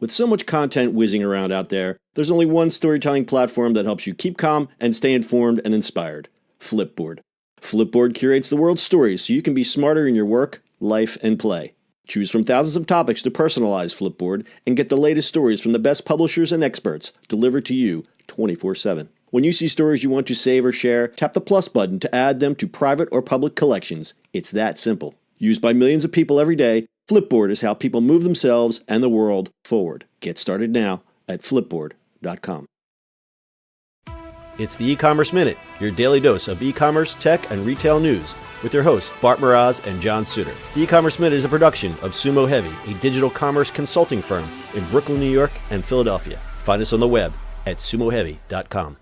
With so much content whizzing around out there, there's only one storytelling platform that helps you keep calm and stay informed and inspired: Flipboard. Flipboard curates the world's stories so you can be smarter in your work, life, and play. Choose from thousands of topics to personalize Flipboard and get the latest stories from the best publishers and experts delivered to you 24/7. When you see stories you want to save or share, tap the plus button to add them to private or public collections. It's that simple. Used by millions of people every day, Flipboard is how people move themselves and the world forward. Get started now at flipboard.com. It's the E-commerce Minute, your daily dose of e-commerce, tech, and retail news, with your hosts Bart Mraz and John Suter. The E-commerce Minute is a production of Sumo Heavy, a digital commerce consulting firm in Brooklyn, New York, and Philadelphia. Find us on the web at sumoheavy.com.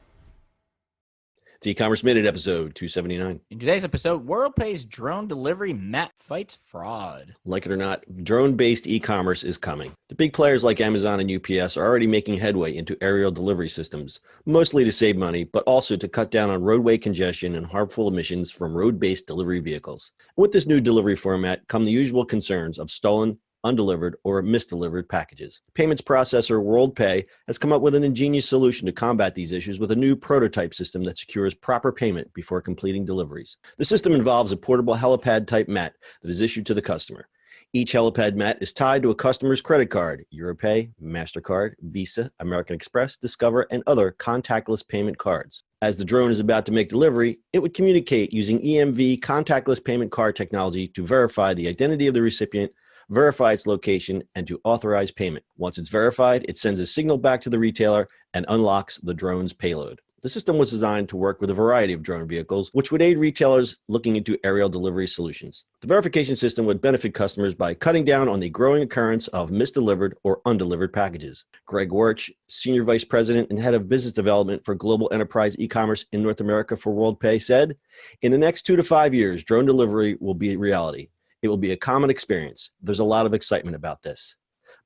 It's E-commerce Minute, episode 279. In today's episode, Worldpay's drone delivery mat fights fraud. Like it or not, drone-based e-commerce is coming. The big players like Amazon and UPS are already making headway into aerial delivery systems, mostly to save money, but also to cut down on roadway congestion and harmful emissions from road-based delivery vehicles. With this new delivery format come the usual concerns of stolen, undelivered, or misdelivered packages. Payments processor Worldpay has come up with an ingenious solution to combat these issues with a new prototype system that secures proper payment before completing deliveries. The system involves a portable helipad-type mat that is issued to the customer. Each helipad mat is tied to a customer's credit card, Europay, MasterCard, Visa, American Express, Discover, and other contactless payment cards. As the drone is about to make delivery, it would communicate using EMV contactless payment card technology to verify the identity of the recipient, verify its location, and to authorize payment. Once it's verified, it sends a signal back to the retailer and unlocks the drone's payload. The system was designed to work with a variety of drone vehicles, which would aid retailers looking into aerial delivery solutions. The verification system would benefit customers by cutting down on the growing occurrence of misdelivered or undelivered packages. Greg Werch, Senior Vice President and Head of Business Development for Global Enterprise E-commerce in North America for Worldpay, said, "In the next 2 to 5 years, drone delivery will be a reality. It will be a common experience. There's a lot of excitement about this.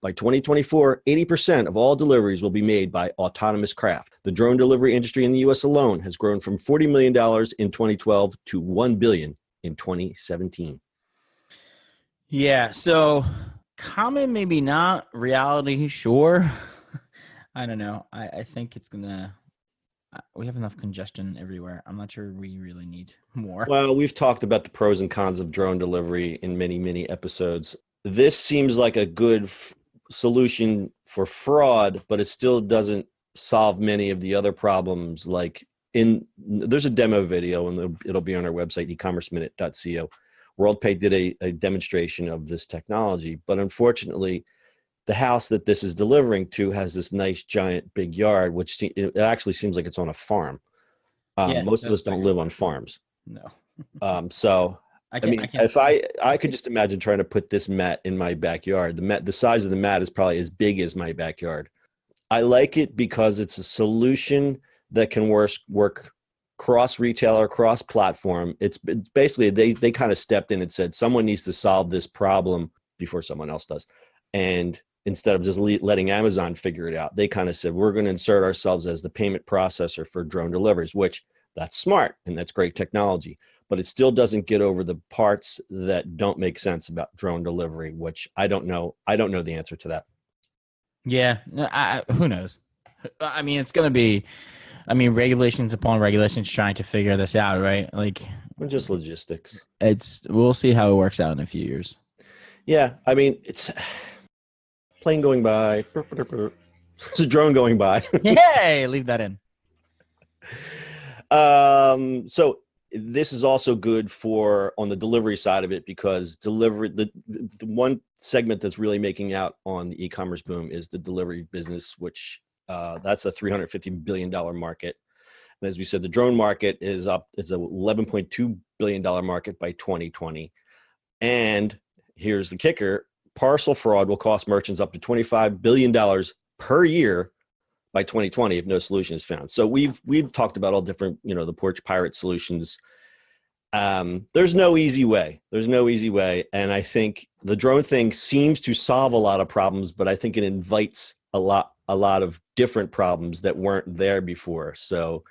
By 2024, 80% of all deliveries will be made by autonomous craft. The drone delivery industry in the U.S. alone has grown from $40 million in 2012 to $1 billion in 2017. Yeah, so common, maybe not. Reality, sure. I don't know. I think it's going to... We have enough congestion everywhere. I'm not sure we really need more. Well, we've talked about the pros and cons of drone delivery in many, many episodes. This seems like a good solution for fraud, but it still doesn't solve many of the other problems. Like there's a demo video, and it'll be on our website, ecommerceminute.co. Worldpay did a demonstration of this technology, but unfortunately, the house that this is delivering to has this nice, giant, big yard, which it actually seems like it's on a farm. Most of us don't live on farms. No. So I could just imagine trying to put this mat in my backyard. The size of the mat is probably as big as my backyard. I like it because it's a solution that can work cross retailer, cross platform. It's basically they kind of stepped in and said someone needs to solve this problem before someone else does, and instead of just letting Amazon figure it out, they kind of said, we're going to insert ourselves as the payment processor for drone deliveries, which that's smart and that's great technology, but it still doesn't get over the parts that don't make sense about drone delivery, which I don't know. I don't know the answer to that. Yeah, who knows? I mean, it's going to be, regulations upon regulations trying to figure this out, right? Like, just logistics. We'll see how it works out in a few years. Yeah, I mean, it's plane going by. It's a drone going by. Yay! Leave that in. So this is also good on the delivery side of it, because the one segment that's really making out on the e-commerce boom is the delivery business, which that's a $350 billion market. And as we said, the drone market is up. It's a $11.2 billion market by 2020. And here's the kicker. Parcel fraud will cost merchants up to $25 billion per year by 2020 if no solution is found. So we've talked about all different, the porch pirate solutions. There's no easy way. And I think the drone thing seems to solve a lot of problems, but I think it invites a lot of different problems that weren't there before. So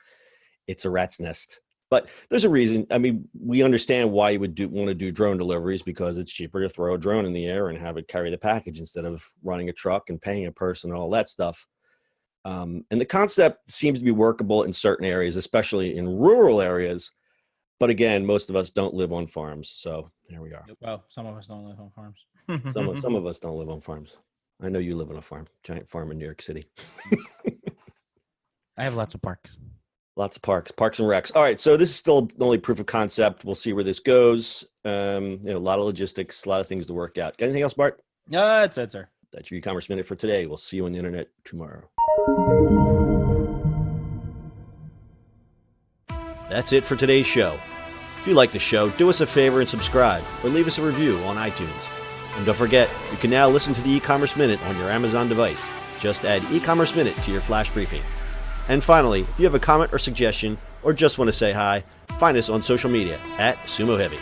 it's a rat's nest. But there's a reason. I mean, we understand why you would want to do drone deliveries, because it's cheaper to throw a drone in the air and have it carry the package instead of running a truck and paying a person and all that stuff. And the concept seems to be workable in certain areas, especially in rural areas. But again, most of us don't live on farms. So here we are. Well, some of us don't live on farms. Some of us don't live on farms. I know you live on a farm, giant farm in New York City. I have lots of parks. Lots of parks and recs. All right, so this is still only proof of concept. We'll see where this goes. A lot of logistics, a lot of things to work out. Got anything else, Bart? No, that's it, sir. That's your e-commerce minute for today. We'll see you on the internet tomorrow. That's it for today's show. If you like the show, do us a favor and subscribe, or leave us a review on iTunes. And don't forget, you can now listen to the e-commerce minute on your Amazon device. Just add e-commerce minute to your flash briefing. And finally, if you have a comment or suggestion, or just want to say hi, find us on social media at Sumo Heavy.